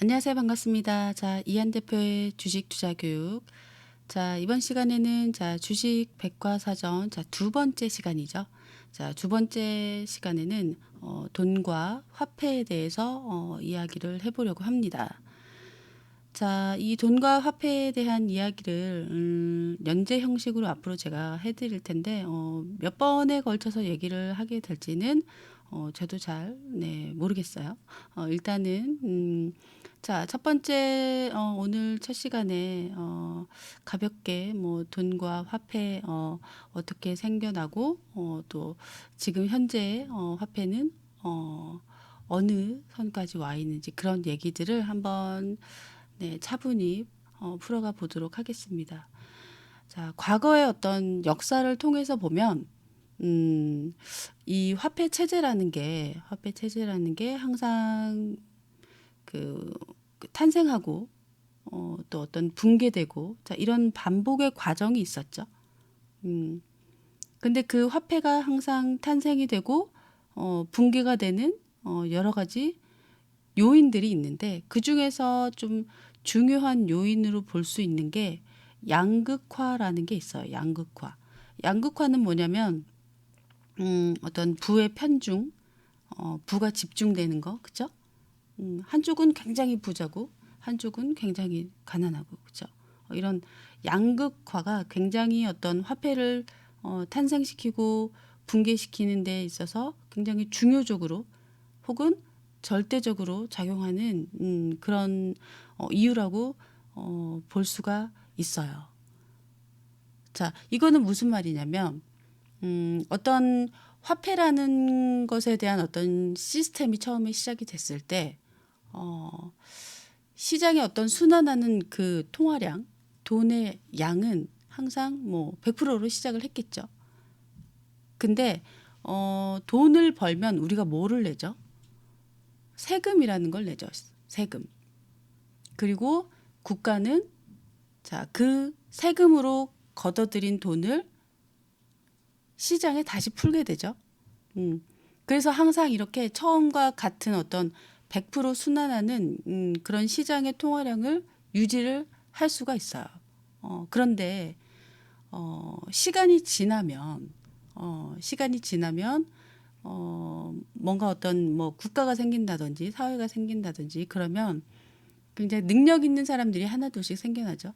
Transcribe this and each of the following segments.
안녕하세요. 반갑습니다. 자, 이한 대표의 주식 투자 교육. 자, 이번 시간에는 주식 백과사전 두 번째 시간이죠. 두 번째 시간에는 돈과 화폐에 대해서 이야기를 해보려고 합니다. 자, 이 돈과 화폐에 대한 이야기를 연재 형식으로 앞으로 제가 해드릴 텐데 몇 번에 걸쳐서 얘기를 하게 될지는 저도 잘 모르겠어요. 일단은 첫 번째 오늘 첫 시간에 가볍게 뭐 돈과 화폐 어떻게 생겨나고 또 지금 현재 화폐는 어느 선까지 와 있는지 그런 얘기들을 한번 차분히 풀어가 보도록 하겠습니다. 자, 과거의 어떤 역사를 통해서 보면 이 화폐 체제라는 게 항상 그 탄생하고 또 어떤 붕괴되고 이런 반복의 과정이 있었죠. 근데 그 화폐가 항상 탄생이 되고 붕괴가 되는 여러 가지 요인들이 있는데 그 중에서 좀 중요한 요인으로 볼 수 있는 게 양극화라는 게 있어요. 양극화. 양극화는 뭐냐면 어떤 부의 편중, 부가 집중되는 거, 그죠? 한쪽은 굉장히 부자고 한쪽은 굉장히 가난하고, 그죠? 이런 양극화가 굉장히 어떤 화폐를 탄생시키고 붕괴시키는 데 있어서 굉장히 중요적으로 혹은 절대적으로 작용하는 그런 이유라고 볼 수가 있어요. 자, 이거는 무슨 말이냐면 어떤 화폐라는 것에 대한 어떤 시스템이 처음에 시작이 됐을 때 시장에 어떤 순환하는 그 통화량, 돈의 양은 항상 뭐 100%로 시작을 했겠죠. 근데 돈을 벌면 우리가 뭐를 내죠? 세금이라는 걸 내죠. 세금. 그리고 국가는 그 세금으로 걷어들인 돈을 시장에 다시 풀게 되죠. 그래서 항상 이렇게 처음과 같은 어떤 100% 순환하는 그런 시장의 통화량을 유지를 할 수가 있어요. 그런데 시간이 지나면 뭔가 어떤 뭐 국가가 생긴다든지 사회가 생긴다든지 그러면 굉장히 능력 있는 사람들이 하나둘씩 생겨나죠.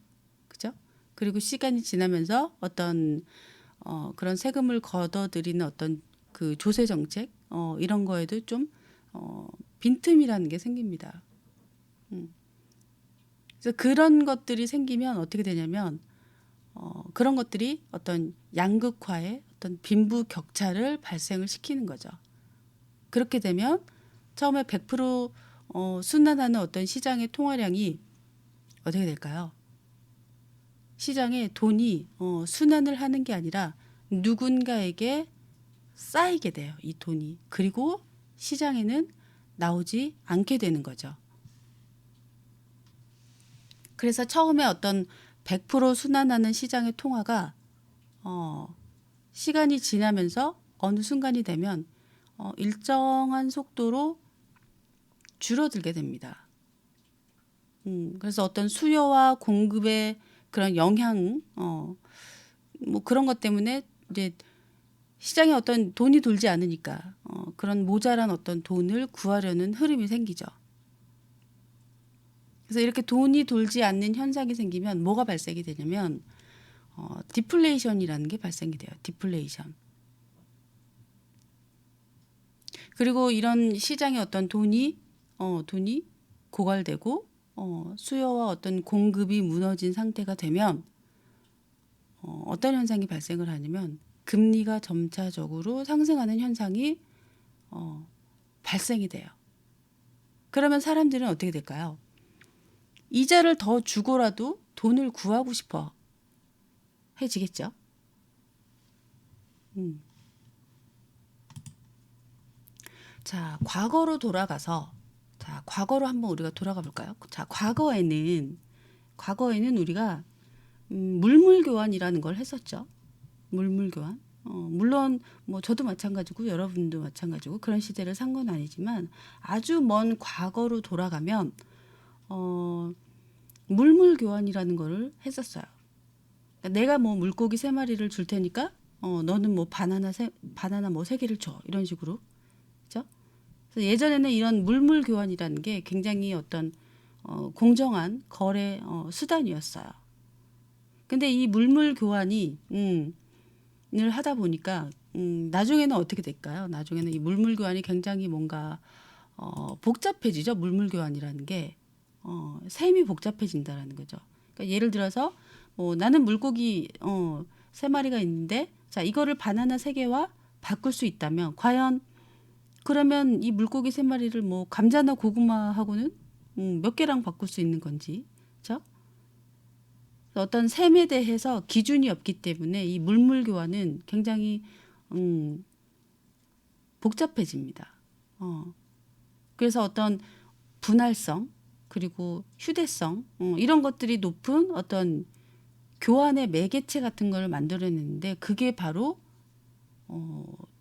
그죠? 그리고 시간이 지나면서 어떤 그런 세금을 걷어들이는 어떤 그 조세 정책 이런 거에도 좀 빈틈이라는 게 생깁니다. 그래서 그런 것들이 생기면 어떻게 되냐면 그런 것들이 어떤 양극화의 어떤 빈부격차를 발생을 시키는 거죠. 그렇게 되면 처음에 100% 순환하는 어떤 시장의 통화량이 어떻게 될까요? 시장에 돈이 순환을 하는 게 아니라 누군가에게 쌓이게 돼요. 이 돈이. 그리고 시장에는 나오지 않게 되는 거죠. 그래서 처음에 어떤 100% 순환하는 시장의 통화가 시간이 지나면서 어느 순간이 되면 일정한 속도로 줄어들게 됩니다. 그래서 어떤 수요와 공급의 그런 영향, 뭐 그런 것 때문에 이제 시장에 어떤 돈이 돌지 않으니까 그런 모자란 어떤 돈을 구하려는 흐름이 생기죠. 그래서 이렇게 돈이 돌지 않는 현상이 생기면 뭐가 발생이 되냐면 디플레이션이라는 게 발생이 돼요. 디플레이션. 그리고 이런 시장에 어떤 돈이 고갈되고 수요와 어떤 공급이 무너진 상태가 되면 어떤 현상이 발생을 하냐면 금리가 점차적으로 상승하는 현상이 발생이 돼요. 그러면 사람들은 어떻게 될까요? 이자를 더 주고라도 돈을 구하고 싶어 해지겠죠. 음. 자, 과거로 한번 우리가 돌아가 볼까요? 자, 과거에는 우리가 물물교환이라는 걸 했었죠. 물물교환. 물론 뭐 저도 마찬가지고 여러분도 마찬가지고 그런 시대를 산 건 아니지만 아주 먼 과거로 돌아가면 어, 물물 교환이라는 거를 했었어요. 그러니까 내가 뭐 물고기 3마리를 줄 테니까 너는 뭐 바나나 뭐 3개를 줘. 이런 식으로. 그죠? 그래서 예전에는 이런 물물 교환이라는 게 굉장히 어떤 공정한 거래 수단이었어요. 근데 이 물물 교환이 을 하다 보니까 나중에는 어떻게 될까요? 나중에는 이 물물 교환이 굉장히 뭔가 복잡해지죠. 물물 교환이라는 게 셈이 복잡해진다라는 거죠. 그러니까 예를 들어서 나는 물고기 3마리가 있는데 자 이거를 바나나 3개와 바꿀 수 있다면 과연 그러면 이 물고기 3마리를 뭐 감자나 고구마하고는 몇 개랑 바꿀 수 있는 건지, 그렇죠? 어떤 셈에 대해서 기준이 없기 때문에 이 물물 교환은 굉장히 음, 복잡해집니다. 그래서 어떤 분할성 그리고 휴대성 이런 것들이 높은 어떤 교환의 매개체 같은 걸 만들어냈는데 그게 바로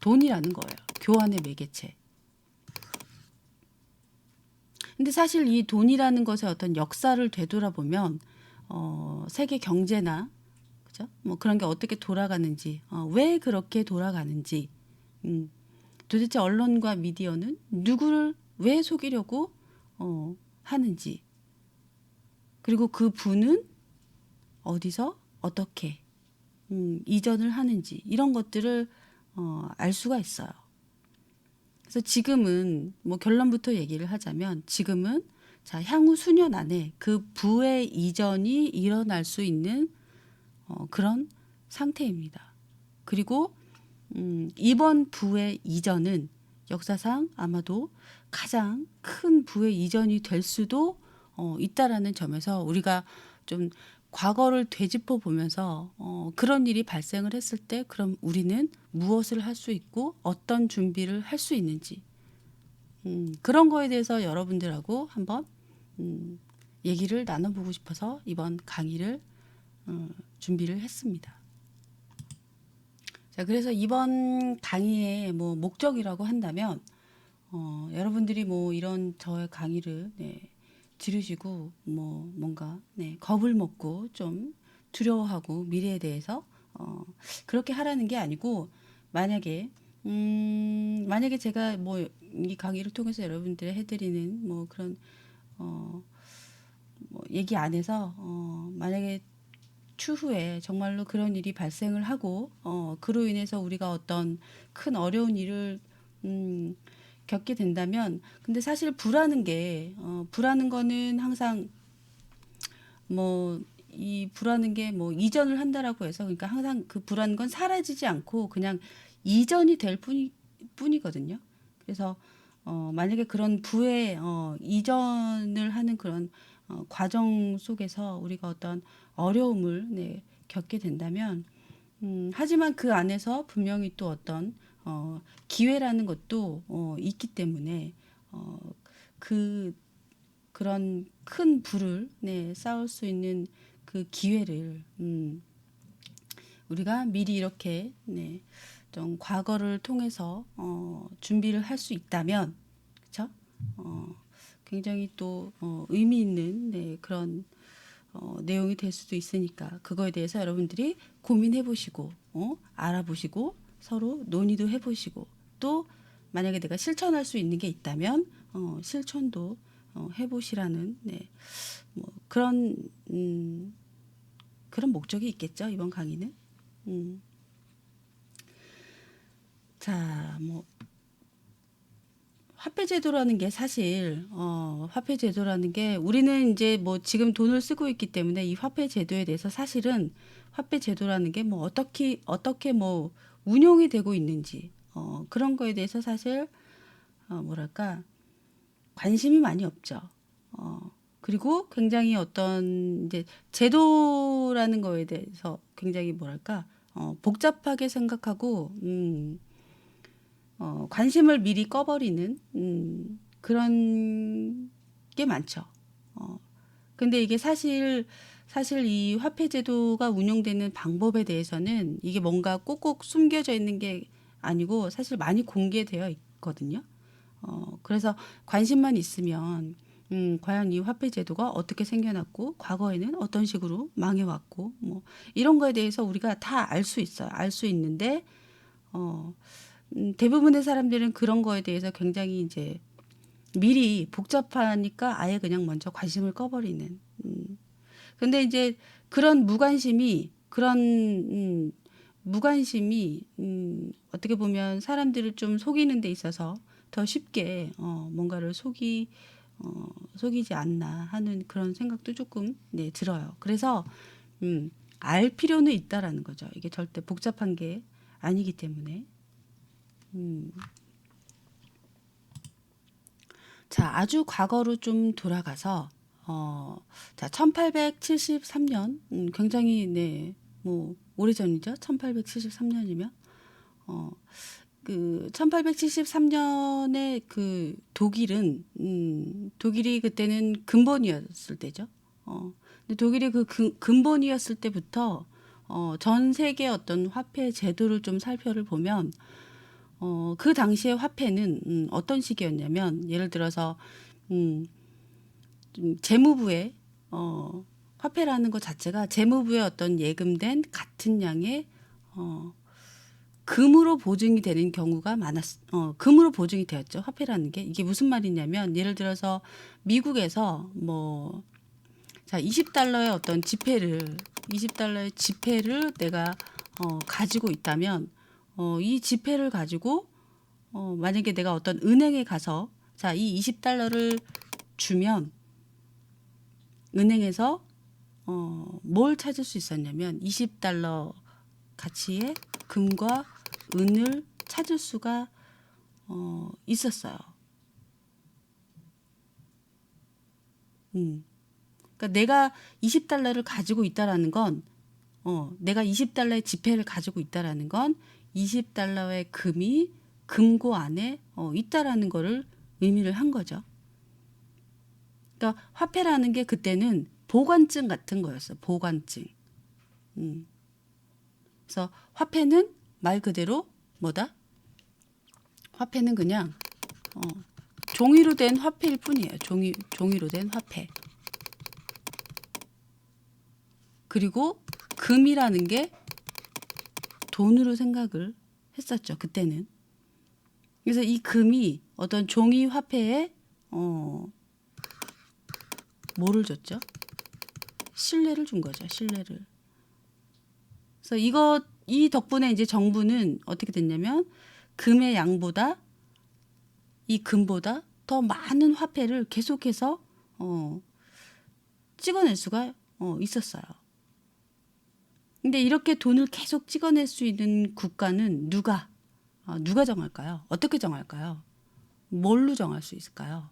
돈이라는 거예요. 교환의 매개체. 근데 사실 이 돈이라는 것의 어떤 역사를 되돌아보면 세계 경제나 그죠? 뭐 그런 게 어떻게 돌아가는지, 왜 그렇게 돌아가는지, 도대체 언론과 미디어는 누구를 왜 속이려고 하는지, 그리고 그 부는 어디서 어떻게 이전을 하는지 이런 것들을 알 수가 있어요. 그래서 지금은 뭐 결론부터 얘기를 하자면 지금은 자 향후 수년 안에 그 부의 이전이 일어날 수 있는 그런 상태입니다. 그리고 이번 부의 이전은 역사상 아마도 가장 큰 부의 이전이 될 수도 있다라는 점에서 우리가 좀 과거를 되짚어 보면서 그런 일이 발생을 했을 때 그럼 우리는 무엇을 할 수 있고 어떤 준비를 할 수 있는지 그런 거에 대해서 여러분들하고 한번 얘기를 나눠보고 싶어서 이번 강의를 준비를 했습니다. 자, 그래서 이번 강의의 뭐 목적이라고 한다면 여러분들이 뭐 이런 저의 강의를 들으시고 뭐 뭔가 겁을 먹고 좀 두려워하고 미래에 대해서 그렇게 하라는 게 아니고 만약에 제가 뭐 이 강의를 통해서 여러분들이 해드리는 뭐 그런 뭐 얘기 안에서 만약에 추후에 정말로 그런 일이 발생을 하고 그로 인해서 우리가 어떤 큰 어려운 일을 겪게 된다면 근데 사실 불하는 거는 항상 뭐 이 불하는 게 뭐 이전을 한다라고 해서 그러니까 항상 그 불하는 건 사라지지 않고 그냥 이전이 될 뿐이거든요. 그래서 만약에 그런 부의 이전을 하는 그런 과정 속에서 우리가 어떤 어려움을 겪게 된다면 하지만 그 안에서 분명히 또 어떤 기회라는 것도 있기 때문에 그 그런 큰 불을 쌓을 수 있는 그 기회를 우리가 미리 이렇게 좀 과거를 통해서 준비를 할 수 있다면 그렇죠? 굉장히 또 의미 있는 그런 내용이 될 수도 있으니까 그거에 대해서 여러분들이 고민해 보시고 알아보시고 서로 논의도 해 보시고 또 만약에 내가 실천할 수 있는 게 있다면 실천도 해 보시라는 뭐 그런 목적이 있겠죠. 이번 강의는. 자, 뭐 화폐 제도라는 게 사실 화폐 제도라는 게 우리는 이제 뭐 지금 돈을 쓰고 있기 때문에 이 화폐 제도에 대해서 사실은 화폐 제도라는 게 뭐 어떻게 뭐 운용이 되고 있는지 그런 거에 대해서 사실 뭐랄까 관심이 많이 없죠. 그리고 굉장히 어떤 이제 제도라는 거에 대해서 굉장히 뭐랄까 복잡하게 생각하고 관심을 미리 꺼버리는 그런 게 많죠. 근데 이게 사실 이 화폐 제도가 운영되는 방법에 대해서는 이게 뭔가 꼭꼭 숨겨져 있는 게 아니고 사실 많이 공개되어 있거든요. 그래서 관심만 있으면 과연 이 화폐 제도가 어떻게 생겨났고 과거에는 어떤 식으로 망해왔고 뭐 이런 거에 대해서 우리가 다 알 수 있어요. 알 수 있는데 어, 대부분의 사람들은 그런 거에 대해서 굉장히 이제 미리 복잡하니까 아예 그냥 먼저 관심을 꺼버리는. 근데 이제 그런 무관심이 어떻게 보면 사람들을 좀 속이는 데 있어서 더 쉽게 뭔가를 속이지 않나 하는 그런 생각도 조금 네, 들어요. 그래서 알 필요는 있다라는 거죠. 이게 절대 복잡한 게 아니기 때문에. 음. 자, 아주 과거로 좀 돌아가서 자, 1873년 굉장히 네, 뭐 오래전이죠. 1873년이면 그 1873년에 그 독일이 그때는 근본이었을 때죠. 근데 독일이 그 근본이었을 때부터 전 세계 어떤 화폐 제도를 좀 살펴를 보면 그 당시의 화폐는 어떤 식이었냐면 예를 들어서 음, 좀 재무부의 화폐라는 것 자체가 재무부에 어떤 예금된 같은 양의 금으로 보증이 되는 경우가 금으로 보증이 되었죠. 화폐라는 게 이게 무슨 말이냐면 예를 들어서 미국에서 뭐 자, 20달러의 어떤 지폐를 20달러의 지폐를 내가 가지고 있다면 이 지폐를 가지고 만약에 내가 어떤 은행에 가서 자, 이 20달러를 주면 은행에서 뭘 찾을 수 있었냐면 20달러 가치의 금과 은을 찾을 수가 있었어요. 그러니까 내가 20달러를 가지고 있다라는 건 내가 20달러의 지폐를 가지고 있다라는 건 20달러의 금이 금고 안에 있다라는 거를 의미를 한 거죠. 그러니까 화폐라는 게 그때는 보관증 같은 거였어요. 보관증. 그래서 화폐는 말 그대로 뭐다? 화폐는 그냥 종이로 된 화폐일 뿐이에요. 종이로 된 화폐. 그리고 금이라는 게 돈으로 생각을 했었죠. 그때는. 그래서 이 금이 어떤 종이 화폐에 뭐를 줬죠? 신뢰를 준 거죠. 신뢰를. 그래서 이 덕분에 이제 정부는 어떻게 됐냐면 금의 양보다 이 금보다 더 많은 화폐를 계속해서 찍어낼 수가 있었어요. 근데 이렇게 돈을 계속 찍어낼 수 있는 국가는 누가 정할까요? 어떻게 정할까요? 뭘로 정할 수 있을까요?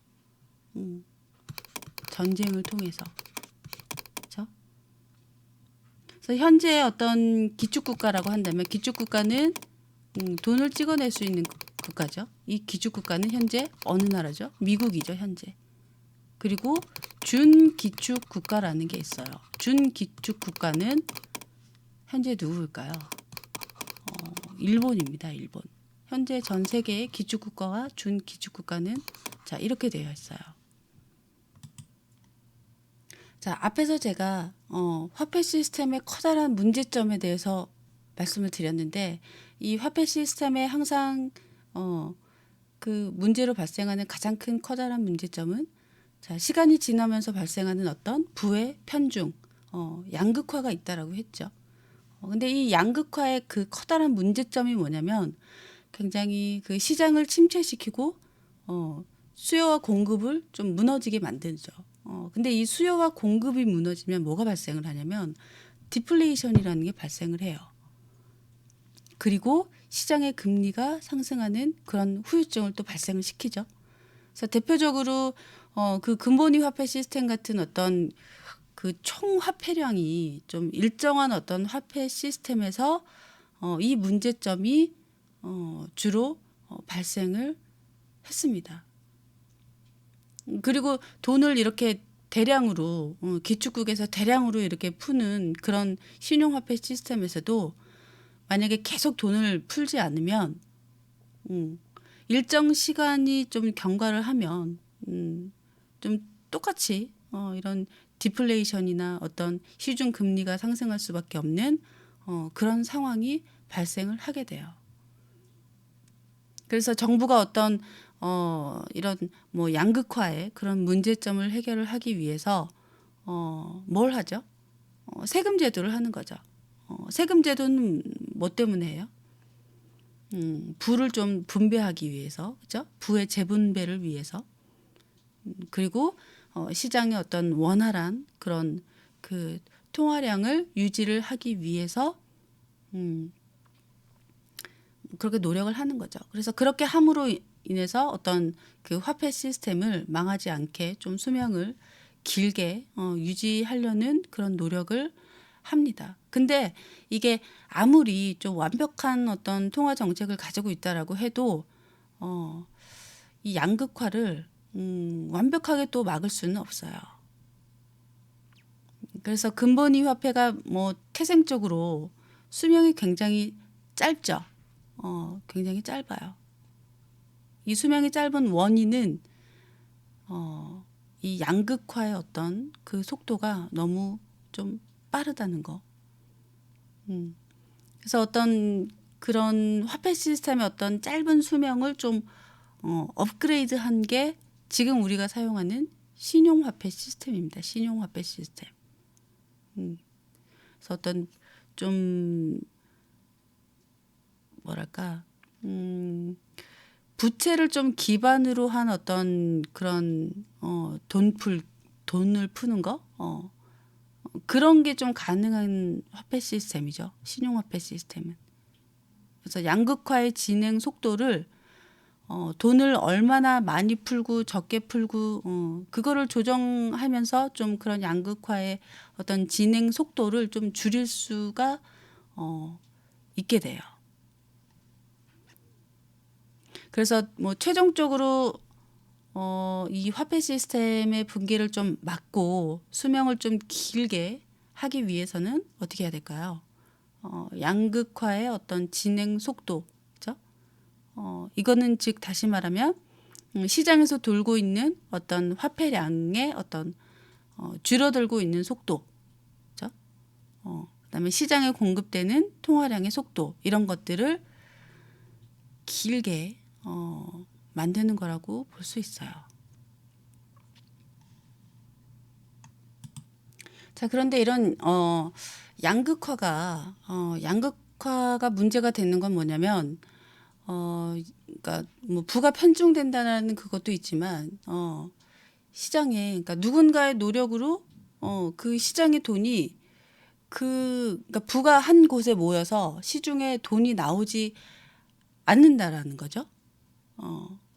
전쟁을 통해서. 그렇죠? 그래서 현재 어떤 기축국가라고 한다면 기축국가는 돈을 찍어낼 수 있는 국가죠. 이 기축국가는 현재 어느 나라죠? 미국이죠, 현재. 그리고 준기축국가라는 게 있어요. 준기축국가는 현재 누구일까요? 일본입니다. 일본. 현재 전 세계의 기축국가와 준기축국가는 자 이렇게 되어 있어요. 자 앞에서 제가 화폐 시스템의 커다란 문제점에 대해서 말씀을 드렸는데 이 화폐 시스템에 항상 그 문제로 발생하는 가장 큰 커다란 문제점은 자 시간이 지나면서 발생하는 어떤 부의 편중, 양극화가 있다라고 했죠. 근데 이 양극화의 그 커다란 문제점이 뭐냐면 굉장히 그 시장을 침체시키고 수요와 공급을 좀 무너지게 만들죠. 근데 이 수요와 공급이 무너지면 뭐가 발생을 하냐면 디플레이션이라는 게 발생을 해요. 그리고 시장의 금리가 상승하는 그런 후유증을 또 발생을 시키죠. 그래서 대표적으로 그 근본위 화폐 시스템 같은 어떤 그 총 화폐량이 좀 일정한 어떤 화폐 시스템에서 이 문제점이 주로 발생을 했습니다. 그리고 돈을 이렇게 대량으로 기축국에서 대량으로 이렇게 푸는 그런 신용화폐 시스템에서도 만약에 계속 돈을 풀지 않으면 일정 시간이 좀 경과를 하면 좀 똑같이 이런 디플레이션이나 어떤 시중 금리가 상승할 수밖에 없는 그런 상황이 발생을 하게 돼요. 그래서 정부가 어떤 이런 뭐 양극화의 그런 문제점을 해결을 하기 위해서 뭘 하죠? 세금 제도를 하는 거죠. 세금 제도는 뭐 때문에 해요? 부를 좀 분배하기 위해서, 그죠? 부의 재분배를 위해서. 그리고 시장의 어떤 원활한 그런 그 통화량을 유지를 하기 위해서 그렇게 노력을 하는 거죠. 그래서 그렇게 함으로 인해서 어떤 그 화폐 시스템을 망하지 않게 좀 수명을 길게 유지하려는 그런 노력을 합니다. 근데 이게 아무리 좀 완벽한 어떤 통화 정책을 가지고 있다라고 해도 이 양극화를 완벽하게 또 막을 수는 없어요. 그래서 금본위 화폐가 뭐 태생적으로 수명이 굉장히 짧죠. 굉장히 짧아요. 이 수명이 짧은 원인은 이 양극화의 어떤 그 속도가 너무 좀 빠르다는 거. 그래서 어떤 그런 화폐 시스템의 어떤 짧은 수명을 좀 업그레이드한 게 지금 우리가 사용하는 신용화폐 시스템입니다. 신용화폐 시스템. 그래서 어떤 좀 뭐랄까 부채를 좀 기반으로 한 어떤 그런 돈을 푸는 거 그런 게 좀 가능한 화폐 시스템이죠. 신용화폐 시스템은. 그래서 양극화의 진행 속도를 돈을 얼마나 많이 풀고 적게 풀고 그거를 조정하면서 좀 그런 양극화의 어떤 진행 속도를 좀 줄일 수가 있게 돼요. 그래서 뭐 최종적으로 이 화폐 시스템의 붕괴를 좀 막고 수명을 좀 길게 하기 위해서는 어떻게 해야 될까요? 양극화의 어떤 진행 속도, 그죠? 이거는 즉 다시 말하면 시장에서 돌고 있는 어떤 화폐량의 어떤 줄어들고 있는 속도, 그죠? 그다음에 시장에 공급되는 통화량의 속도 이런 것들을 길게 만드는 거라고 볼 수 있어요. 자, 그런데 이런 양극화가 문제가 되는 건 뭐냐면 그러니까 뭐 부가 편중된다는 그것도 있지만 시장에 그러니까 누군가의 노력으로 그 시장의 돈이 그러니까 부가 한 곳에 모여서 시중에 돈이 나오지 않는다라는 거죠.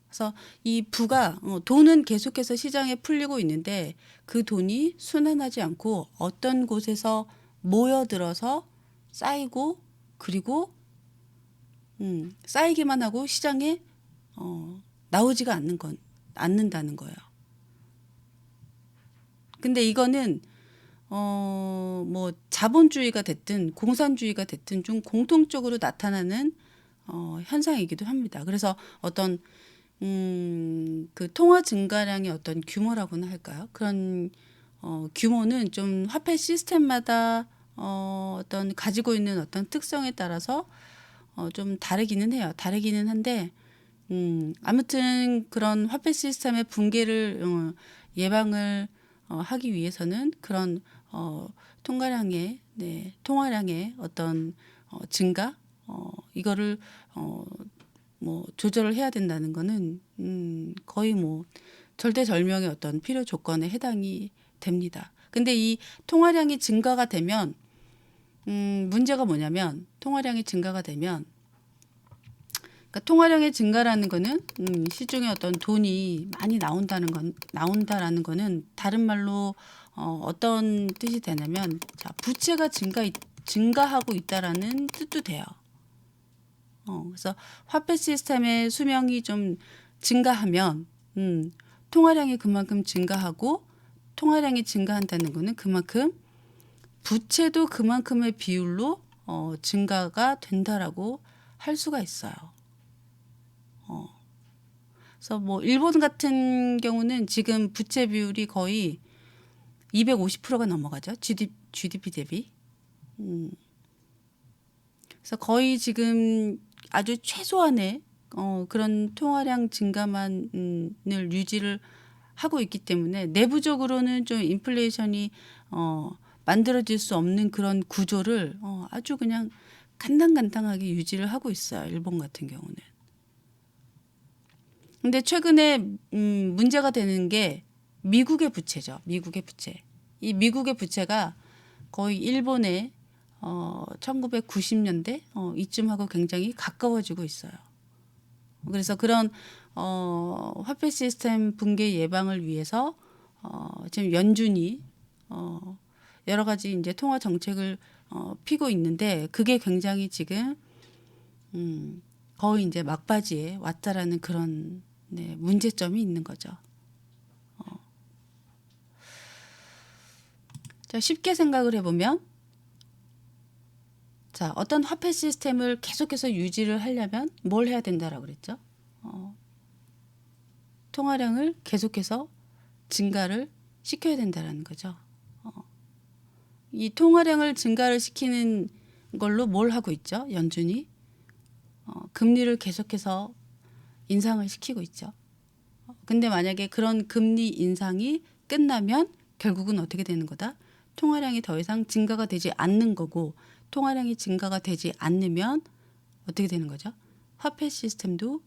그래서 이 부가 돈은 계속해서 시장에 풀리고 있는데 그 돈이 순환하지 않고 어떤 곳에서 모여들어서 쌓이고 그리고 쌓이기만 하고 시장에 나오지가 않는다는 거예요. 근데 이거는 뭐 자본주의가 됐든 공산주의가 됐든 좀 공통적으로 나타나는 현상이기도 합니다. 그래서 어떤 그 통화 증가량의 어떤 규모라고나 할까요? 그런 규모는 좀 화폐 시스템마다 어떤 가지고 있는 어떤 특성에 따라서 좀 다르기는 해요. 다르기는 한데 아무튼 그런 화폐 시스템의 붕괴를 예방을 하기 위해서는 그런 통화량의 어떤 증가 이거를 뭐 조절을 해야 된다는 거는 거의 뭐 절대절명의 어떤 필요 조건에 해당이 됩니다. 근데 이 통화량이 증가가 되면 문제가 뭐냐면 통화량이 증가가 되면 그러니까 통화량의 증가라는 거는 시중에 어떤 돈이 많이 나온다라는 거는 다른 말로 어떤 뜻이 되냐면 자, 부채가 증가하고 있다라는 뜻도 돼요. 그래서 화폐 시스템의 수명이 좀 증가하면 통화량이 그만큼 증가하고 통화량이 증가한다는 거는 그만큼 부채도 그만큼의 비율로 증가가 된다라고 할 수가 있어요. 그래서 뭐 일본 같은 경우는 지금 부채 비율이 거의 250%가 넘어가죠. GDP 대비. 그래서 거의 지금 아주 최소한의 그런 통화량 증가만을 유지를 하고 있기 때문에 내부적으로는 좀 인플레이션이 만들어질 수 없는 그런 구조를 아주 그냥 간당간당하게 유지를 하고 있어요. 일본 같은 경우는. 근데 최근에 문제가 되는 게 미국의 부채죠. 미국의 부채. 이 미국의 부채가 거의 일본의 1990년대 이쯤하고 굉장히 가까워지고 있어요. 그래서 그런 화폐 시스템 붕괴 예방을 위해서 지금 연준이 여러 가지 이제 통화 정책을 피고 있는데 그게 굉장히 지금 거의 이제 막바지에 왔다라는 그런 네, 문제점이 있는 거죠. 자, 쉽게 생각을 해보면 자, 어떤 화폐 시스템을 계속해서 유지를 하려면 뭘 해야 된다라고 그랬죠? 통화량을 계속해서 증가를 시켜야 된다라는 거죠. 이 통화량을 증가를 시키는 걸로 뭘 하고 있죠? 연준이 금리를 계속해서 인상을 시키고 있죠. 근데 만약에 그런 금리 인상이 끝나면 결국은 어떻게 되는 거다? 통화량이 더 이상 증가가 되지 않는 거고 통화량이 증가가 되지 않으면 어떻게 되는 거죠? 화폐 시스템도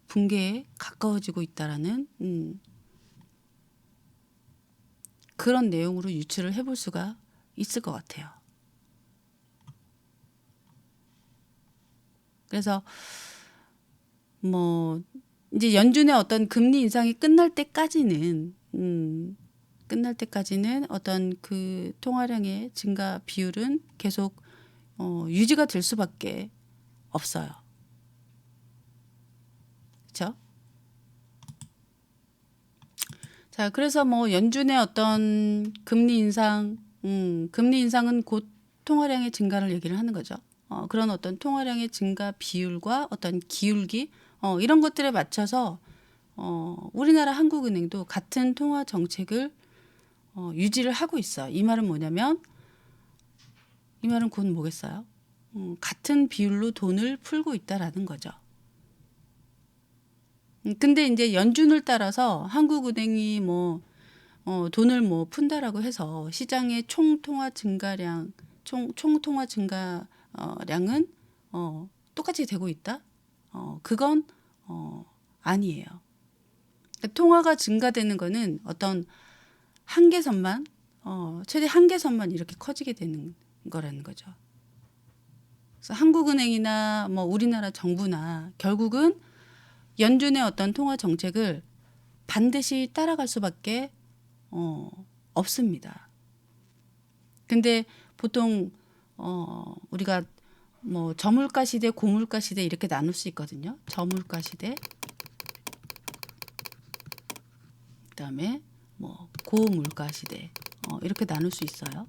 붕괴에 가까워지고 있다라는 그런 내용으로 유추를 해볼 수가 있을 것 같아요. 그래서 뭐 이제 연준의 어떤 금리 인상이 끝날 때까지는 어떤 그 통화량의 증가 비율은 계속 유지가 될 수밖에 없어요. 그렇죠? 자, 그래서 뭐 연준의 어떤 금리 인상은 곧 통화량의 증가를 얘기를 하는 거죠. 그런 어떤 통화량의 증가 비율과 어떤 기울기 이런 것들에 맞춰서 우리나라 한국은행도 같은 통화 정책을 유지를 하고 있어요. 이 말은 뭐냐면 이 말은 곧 뭐겠어요? 같은 비율로 돈을 풀고 있다라는 거죠. 근데 이제 연준을 따라서 한국은행이 뭐 돈을 뭐 푼다라고 해서 시장의 총통화 증가량 총통화 증가량은 똑같이 되고 있다? 그건 아니에요. 그러니까 통화가 증가되는 거는 어떤 한계선만 최대 한계선만 이렇게 커지게 되는 거라는 거죠. 그래서 한국은행이나 뭐 우리나라 정부나 결국은 연준의 어떤 통화 정책을 반드시 따라갈 수밖에 없습니다. 근데 보통 우리가 뭐 저물가 시대, 고물가 시대 이렇게 나눌 수 있거든요. 저물가 시대, 그다음에 뭐 고물가 시대 이렇게 나눌 수 있어요.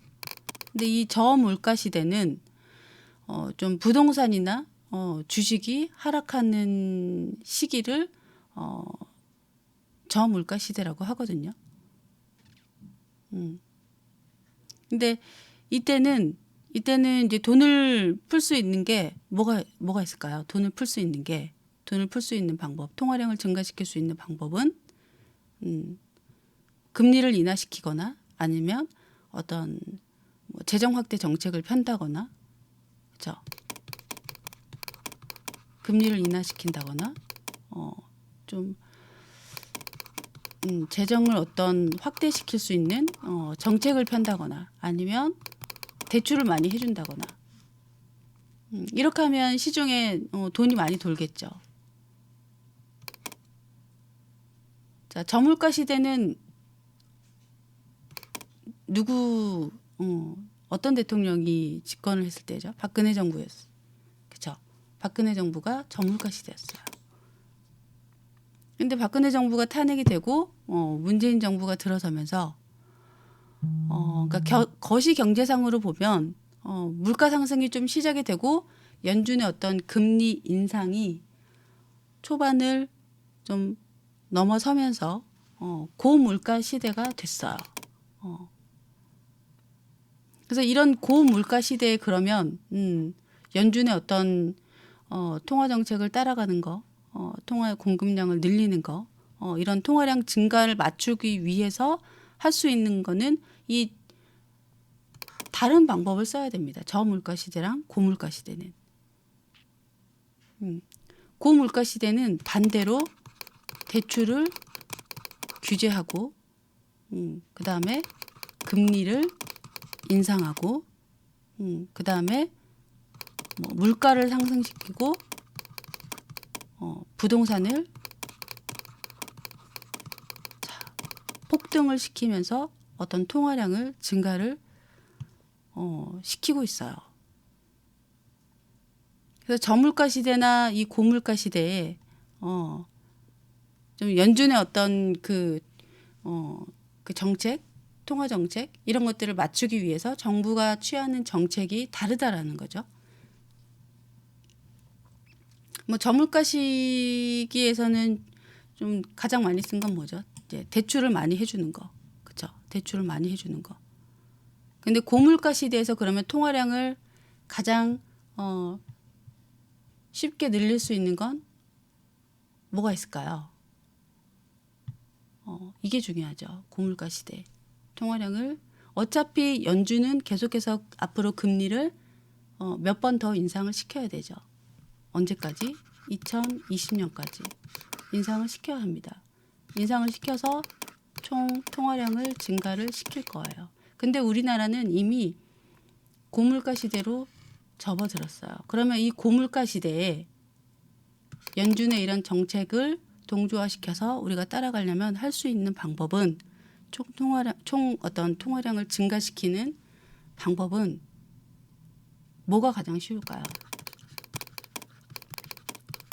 근데 이 저물가 시대는 좀 부동산이나 주식이 하락하는 시기를 저물가 시대라고 하거든요. 근데 이때는 이제 돈을 풀 수 있는 게 뭐가 있을까요? 돈을 풀 수 있는 방법, 통화량을 증가시킬 수 있는 방법은 금리를 인하시키거나 아니면 어떤 뭐 재정 확대 정책을 편다거나, 그렇죠? 금리를 인하시킨다거나, 좀 재정을 어떤 확대시킬 수 있는 정책을 편다거나 아니면 대출을 많이 해준다거나 이렇게 하면 시중에 돈이 많이 돌겠죠. 자, 저물가 시대는 어떤 대통령이 집권을 했을 때죠? 박근혜 정부였어요. 그렇죠? 박근혜 정부가 저물가 시대였어요. 근데 박근혜 정부가 탄핵이 되고 문재인 정부가 들어서면서 그러니까 거시 경제상으로 보면 물가 상승이 좀 시작이 되고 연준의 어떤 금리 인상이 초반을 좀 넘어서면서 고물가 시대가 됐어요. 그래서 이런 고물가 시대에 그러면 연준의 어떤 통화 정책을 따라가는 거, 통화 공급량을 늘리는 거, 이런 통화량 증가를 맞추기 위해서 할 수 있는 거는 이 다른 방법을 써야 됩니다. 저물가 시대랑 고물가 시대는. 고물가 시대는 반대로 대출을 규제하고 그 다음에 금리를 인상하고 그 다음에 뭐 물가를 상승시키고 부동산을 폭등을 시키면서 어떤 통화량을 증가를 시키고 있어요. 그래서 저물가 시대나 이 고물가 시대에 좀 연준의 어떤 그 정책, 통화 정책 이런 것들을 맞추기 위해서 정부가 취하는 정책이 다르다라는 거죠. 뭐 저물가 시기에서는 좀 가장 많이 쓴 건 뭐죠? 이제 대출을 많이 해주는 거, 그렇죠? 대출을 많이 해주는 거. 근데 고물가 시대에서 그러면 통화량을 가장 쉽게 늘릴 수 있는 건 뭐가 있을까요? 이게 중요하죠. 고물가 시대. 통화량을 어차피 연준은 계속해서 앞으로 금리를 몇 번 더 인상을 시켜야 되죠. 언제까지? 2020년까지 인상을 시켜야 합니다. 인상을 시켜서 총 통화량을 증가를 시킬 거예요. 근데 우리나라는 이미 고물가 시대로 접어들었어요. 그러면 이 고물가 시대에 연준의 이런 정책을 동조화시켜서 우리가 따라가려면 할 수 있는 방법은 총 어떤 통화량을 증가시키는 방법은 뭐가 가장 쉬울까요?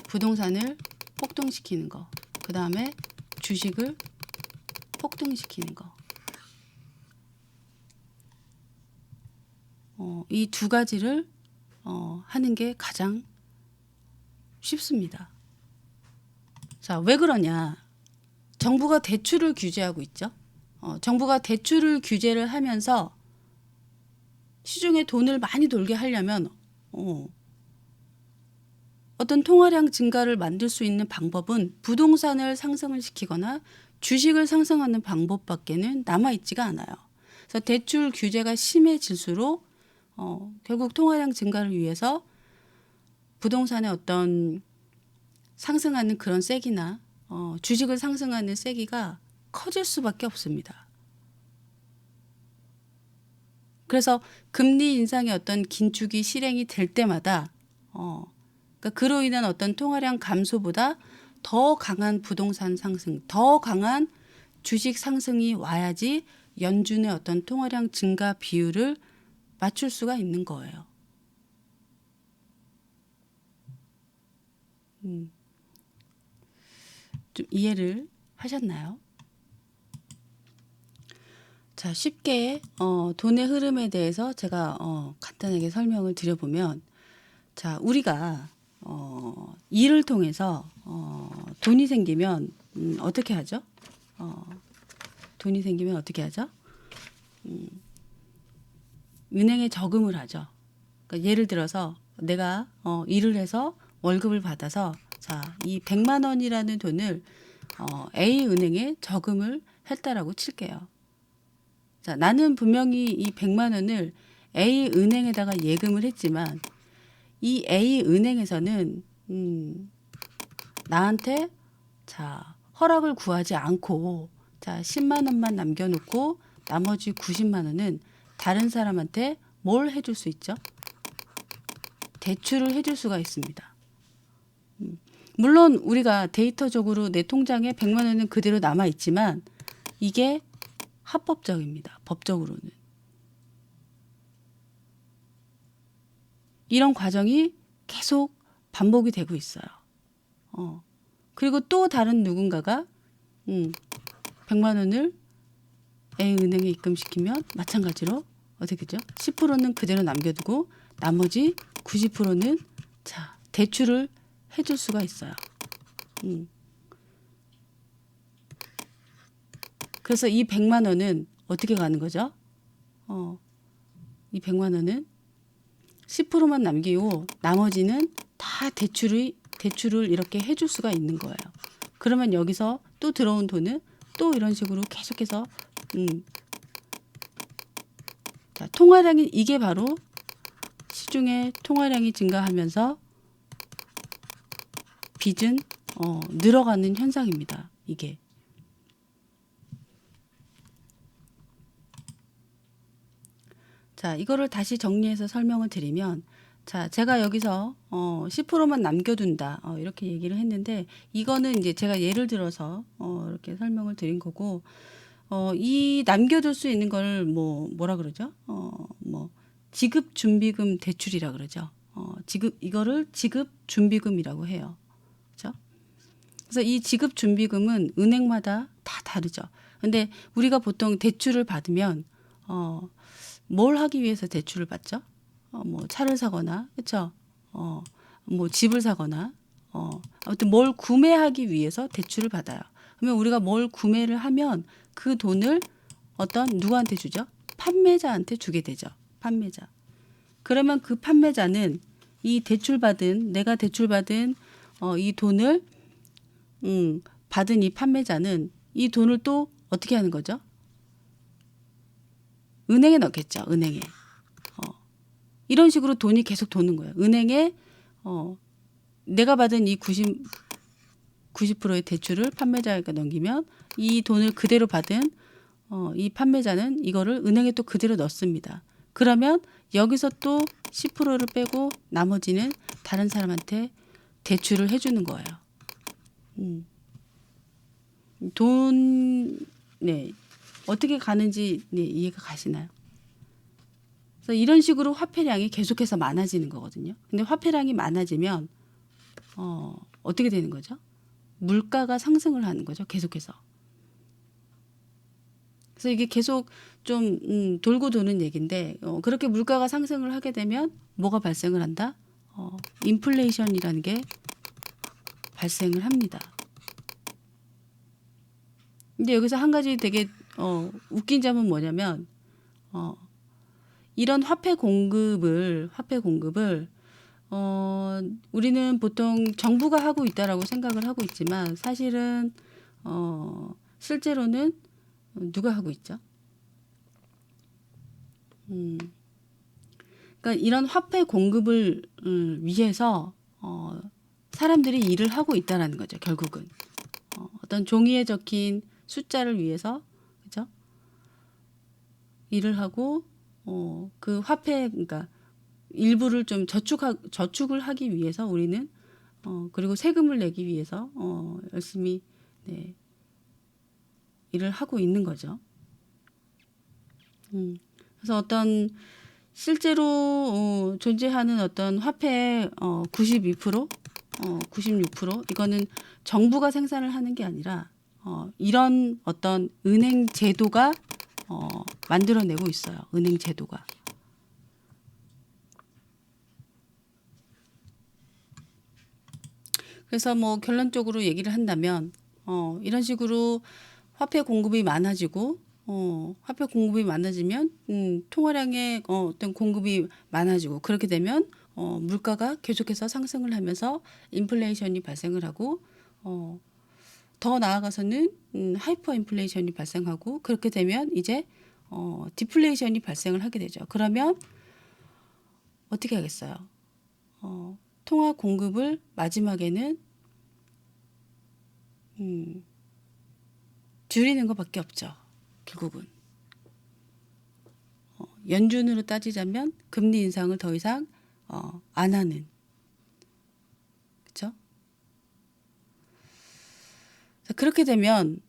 부동산을 폭등시키는 거, 그 다음에 주식을 폭등시키는 거. 이 두 가지를 하는 게 가장 쉽습니다. 자, 왜 그러냐? 정부가 대출을 규제하고 있죠. 정부가 대출을 규제를 하면서 시중에 돈을 많이 돌게 하려면 어떤 통화량 증가를 만들 수 있는 방법은 부동산을 상승을 시키거나 주식을 상승하는 방법밖에는 남아있지가 않아요. 그래서 대출 규제가 심해질수록 결국 통화량 증가를 위해서 부동산의 어떤 상승하는 그런 세기나 주식을 상승하는 세기가 커질 수밖에 없습니다. 그래서 금리 인상의 어떤 긴축이 실행이 될 때마다 그러니까 그로 인한 어떤 통화량 감소보다 더 강한 부동산 상승, 더 강한 주식 상승이 와야지 연준의 어떤 통화량 증가 비율을 맞출 수가 있는 거예요. 좀 이해를 하셨나요? 자, 쉽게 돈의 흐름에 대해서 제가 간단하게 설명을 드려보면, 자, 우리가 일을 통해서 돈이 생기면 어떻게 하죠? 돈이 생기면 어떻게 하죠? 은행에 저금을 하죠. 그러니까 예를 들어서 내가 일을 해서 월급을 받아서 자, 이 100만 원이라는 돈을 A 은행에 저금을 했다라고 칠게요. 자, 나는 분명히 이 100만 원을 A 은행에다가 예금을 했지만 이 A 은행에서는 나한테 자, 허락을 구하지 않고 자, 10만 원만 남겨놓고 나머지 90만 원은 다른 사람한테 뭘 해줄 수 있죠? 대출을 해줄 수가 있습니다. 물론 우리가 데이터적으로 내 통장에 100만 원은 그대로 남아 있지만 이게 합법적입니다. 법적으로는. 이런 과정이 계속 반복이 되고 있어요. 그리고 또 다른 누군가가 100만 원을 A은행에 입금시키면 마찬가지로 어떻게 되죠? 10%는 그대로 남겨두고 나머지 90%는 자, 대출을 해줄 수가 있어요. 그래서 이 100만 원은 어떻게 가는 거죠? 이 100만 원은 10%만 남기고 나머지는 다 대출을 이렇게 해줄 수가 있는 거예요. 그러면 여기서 또 들어온 돈은 또 이런 식으로 계속해서 자, 통화량이 이게 바로 시중의 통화량이 증가하면서 빚은 늘어가는 현상입니다. 이게. 자, 이거를 다시 정리해서 설명을 드리면, 자, 제가 여기서 10%만 남겨둔다 이렇게 얘기를 했는데, 이거는 이제 제가 예를 들어서 이렇게 설명을 드린 거고, 이 남겨둘 수 있는 걸 뭐라 그러죠? 뭐 지급 준비금 대출이라 그러죠. 이거를 지급 준비금이라고 해요. 그렇죠? 그래서 이 지급 준비금은 은행마다 다 다르죠. 근데 우리가 보통 대출을 받으면 뭘 하기 위해서 대출을 받죠? 뭐 차를 사거나, 그렇죠? 뭐 집을 사거나, 아무튼 뭘 구매하기 위해서 대출을 받아요. 그러면 우리가 뭘 구매를 하면 그 돈을 누구한테 주죠? 판매자한테 주게 되죠. 판매자. 그러면 그 판매자는 내가 대출받은 이 돈을 받은 이 판매자는 이 돈을 또 어떻게 하는 거죠? 은행에 넣겠죠. 은행에. 이런 식으로 돈이 계속 도는 거예요. 은행에 내가 받은 이 90%의 대출을 판매자에게 넘기면 이 돈을 그대로 받은 이 판매자는 이거를 은행에 또 그대로 넣습니다. 그러면 여기서 또 10%를 빼고 나머지는 다른 사람한테 대출을 해주는 거예요. 네. 어떻게 가는지 이해가 가시나요? 그래서 이런 식으로 화폐량이 계속해서 많아지는 거거든요. 근데 화폐량이 많아지면 어떻게 되는 거죠? 물가가 상승을 하는 거죠. 계속해서. 그래서 이게 계속 좀 돌고 도는 얘기인데 그렇게 물가가 상승을 하게 되면 뭐가 발생을 한다? 인플레이션이라는 게 발생을 합니다. 근데 여기서 한 가지 되게 웃긴 점은 뭐냐면 이런 화폐 공급을 우리는 보통 정부가 하고 있다라고 생각을 하고 있지만 사실은 실제로는 누가 하고 있죠? 그러니까 이런 화폐 공급을 위해서 사람들이 일을 하고 있다라는 거죠. 결국은 어떤 종이에 적힌 숫자를 위해서 그죠? 일을 하고 그 화폐 그러니까 일부를 좀 저축을 하기 위해서 우리는 그리고 세금을 내기 위해서 열심히 일을 하고 있는 거죠. 그래서 어떤 실제로 존재하는 어떤 화폐의 92%, 96% 이거는 정부가 생산을 하는 게 아니라 이런 어떤 은행 제도가 만들어내고 있어요. 은행 제도가. 그래서 뭐 결론적으로 얘기를 한다면 이런 식으로 화폐 공급이 많아지고 화폐 공급이 많아지면 통화량의 어떤 공급이 많아지고 그렇게 되면 물가가 계속해서 상승을 하면서 인플레이션이 발생을 하고 더 나아가서는 하이퍼 인플레이션이 발생하고 그렇게 되면 이제 디플레이션이 발생을 하게 되죠. 그러면 어떻게 하겠어요? 통화 공급을 마지막에는 줄이는 것밖에 없죠. 결국은 연준으로 따지자면 금리 인상을 더 이상 안 하는 그렇죠? 그렇게 되면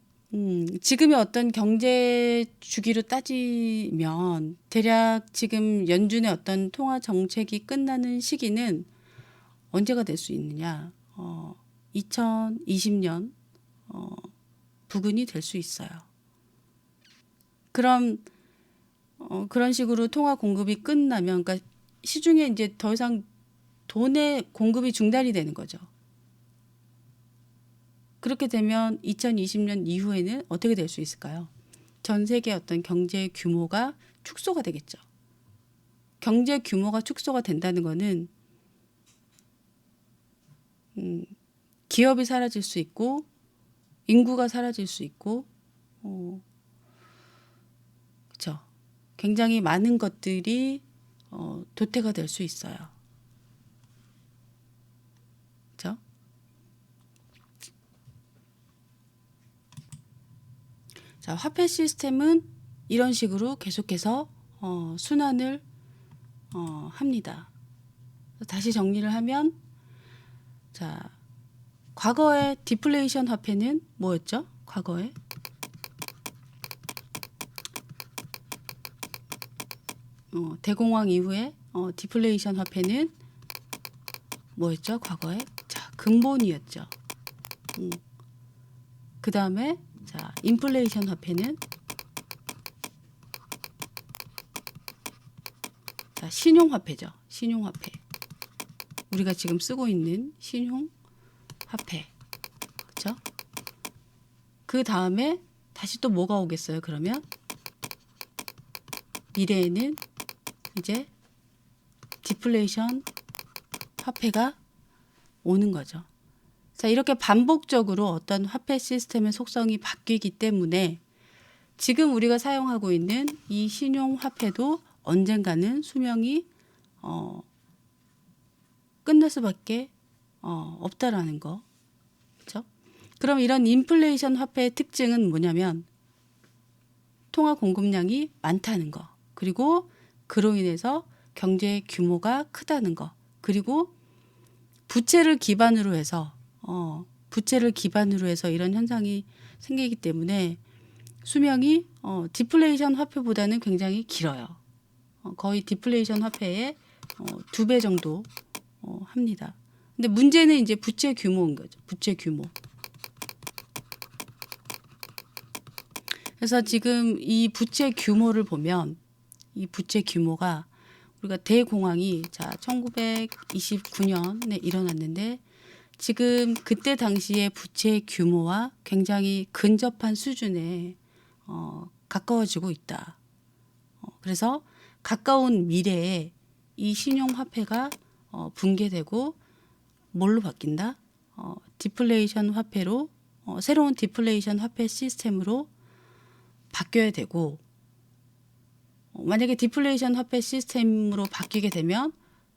지금의 어떤 경제 주기로 따지면 대략 지금 연준의 어떤 통화 정책이 끝나는 시기는 언제가 될 수 있느냐? 2020년 부근이 될 수 있어요. 그럼 그런 식으로 통화 공급이 끝나면, 그러니까 시중에 이제 더 이상 돈의 공급이 중단이 되는 거죠. 그렇게 되면 2020년 이후에는 어떻게 될 수 있을까요? 전 세계 어떤 경제 규모가 축소가 되겠죠. 경제 규모가 축소가 된다는 거는 기업이 사라질 수 있고 인구가 사라질 수 있고 그렇죠. 굉장히 많은 것들이 도태가 될 수 있어요. 그렇죠? 자, 화폐 시스템은 이런 식으로 계속해서 순환을 합니다. 다시 정리를 하면 자, 과거의 디플레이션 화폐는 뭐였죠? 과거에 대공황 이후에 디플레이션 화폐는 뭐였죠? 과거에 자, 근본이었죠. 그 다음에 자, 인플레이션 화폐는 자, 신용화폐죠. 신용화폐. 우리가 지금 쓰고 있는 신용화폐. 그렇죠? 그 다음에 다시 또 뭐가 오겠어요? 그러면 미래에는 이제 디플레이션 화폐가 오는 거죠. 자, 이렇게 반복적으로 어떤 화폐 시스템의 속성이 바뀌기 때문에 지금 우리가 사용하고 있는 이 신용화폐도 언젠가는 수명이 끝날 수밖에 없다라는 거. 그렇죠? 그럼 이런 인플레이션 화폐의 특징은 뭐냐면 통화 공급량이 많다는 거. 그리고 그로 인해서 경제 규모가 크다는 거. 그리고 부채를 기반으로 해서 이런 현상이 생기기 때문에 수명이 디플레이션 화폐보다는 굉장히 길어요. 거의 디플레이션 화폐의 2배 정도 합니다. 근데 문제는 이제 부채 규모인 거죠. 부채 규모. 그래서 지금 이 부채 규모를 보면 이 부채 규모가 우리가 대공황이 자 1929년에 일어났는데 지금 그때 당시의 부채 규모와 굉장히 근접한 수준에 가까워지고 있다. 그래서 가까운 미래에 이 신용화폐가 붕괴되고 뭘로 바뀐다? 디플레이션 화폐로 새로운 디플레이션 화폐 시스템으로 바뀌어야 되고 만약에 디플레이션 화폐 시스템으로 바뀌게 되면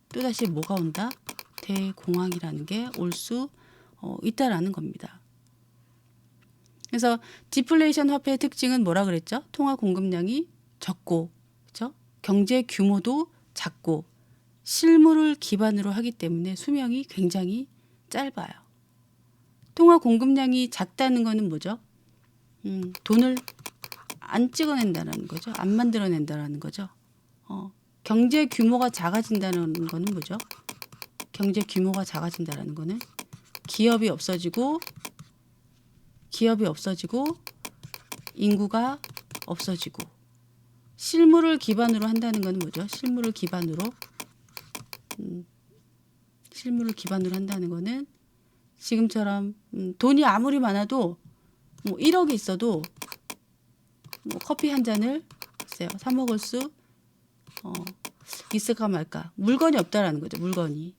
또다시 뭐가 온다? 대공황이라는 게 올 수 있다라는 겁니다. 그래서 디플레이션 화폐의 특징은 뭐라 그랬죠? 통화 공급량이 적고, 그렇죠? 경제 규모도 작고, 실물을 기반으로 하기 때문에 수명이 굉장히 짧아요. 통화 공급량이 작다는 거는 뭐죠? 돈을 안 찍어낸다는 거죠. 안 만들어낸다는 거죠. 경제 규모가 작아진다는 거는 뭐죠? 경제 규모가 작아진다는 거는 기업이 없어지고 인구가 없어지고 실물을 기반으로 한다는 거는 뭐죠? 실물을 기반으로 한다는 거는 지금처럼 돈이 아무리 많아도 뭐 1억이 있어도 뭐 커피 한 잔을 글쎄요, 사 먹을 수 있을까 말까. 물건이 없다라는 거죠. 물건이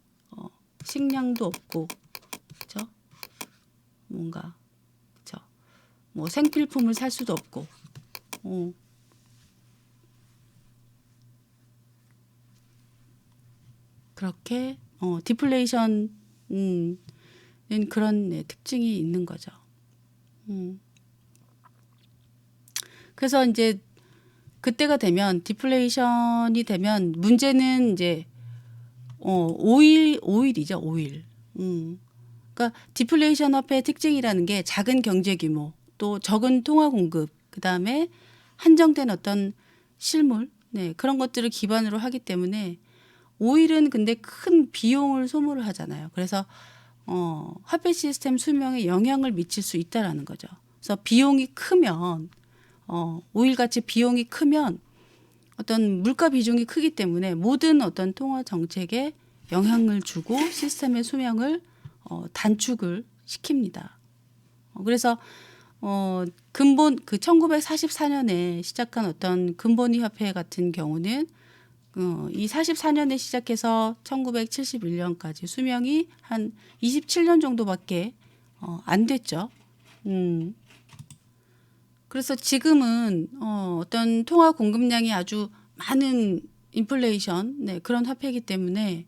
식량도 없고, 그렇죠? 뭔가 그렇죠. 뭐 생필품을 살 수도 없고, 그렇게 디플레이션은 그런 특징이 있는 거죠. 그래서 이제 그때가 되면 디플레이션이 되면 문제는 이제 오일이죠. 오일. 그러니까 디플레이션 화폐의 특징이라는 게 작은 경제 규모, 또 적은 통화 공급, 그다음에 한정된 어떤 실물, 네, 그런 것들을 기반으로 하기 때문에 오일은 근데 큰 비용을 소모를 하잖아요. 그래서 화폐 시스템 수명에 영향을 미칠 수 있다라는 거죠. 그래서 비용이 크면 오일같이 비용이 크면 어떤 물가 비중이 크기 때문에 모든 어떤 통화 정책에 영향을 주고 시스템의 수명을 단축을 시킵니다. 그래서 근본 그 1944년에 시작한 어떤 근본위 화폐 같은 경우는 이 44년에 시작해서 1971년까지 수명이 한 27년 정도밖에 안 됐죠. 그래서 지금은 어떤 통화 공급량이 아주 많은 인플레이션 그런 화폐이기 때문에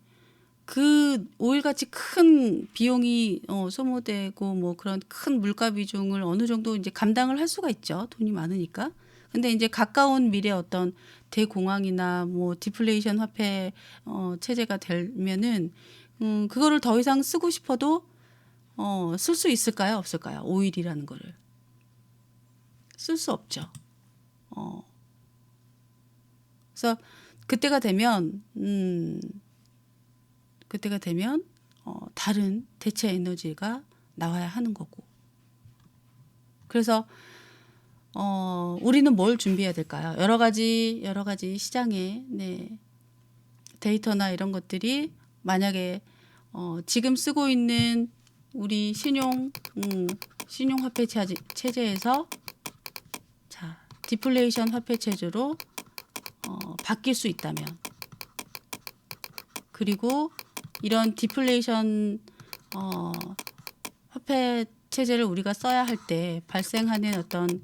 그 오일같이 큰 비용이 소모되고 뭐 그런 큰 물가 비중을 어느 정도 이제 감당을 할 수가 있죠. 돈이 많으니까. 근데 이제 가까운 미래 어떤 대공황이나 뭐 디플레이션 화폐 체제가 되면은 그거를 더 이상 쓰고 싶어도 쓸 수 있을까요? 없을까요? 오일이라는 거를 쓸 수 없죠. 그래서 그때가 되면 다른 대체 에너지가 나와야 하는 거고. 그래서 우리는 뭘 준비해야 될까요? 여러 가지 시장에 데이터나 이런 것들이 만약에 지금 쓰고 있는 우리 신용 화폐 체제에서 디플레이션 화폐 체제로 바뀔 수 있다면, 그리고 이런 디플레이션 화폐 체제를 우리가 써야 할 때 발생하는 어떤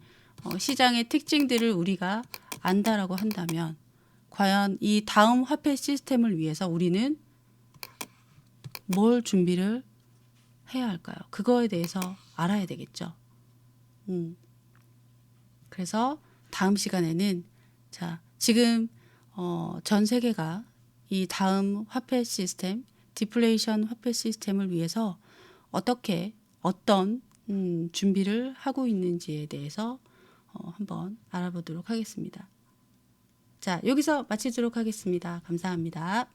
시장의 특징들을 우리가 안다라고 한다면, 과연 이 다음 화폐 시스템을 위해서 우리는 뭘 준비를 해야 할까요? 그거에 대해서 알아야 되겠죠. 그래서 다음 시간에는 지금 전 세계가 이 다음 화폐 시스템, 디플레이션 화폐 시스템을 위해서 어떤 준비를 하고 있는지에 대해서 한번 알아보도록 하겠습니다. 여기서 마치도록 하겠습니다. 감사합니다.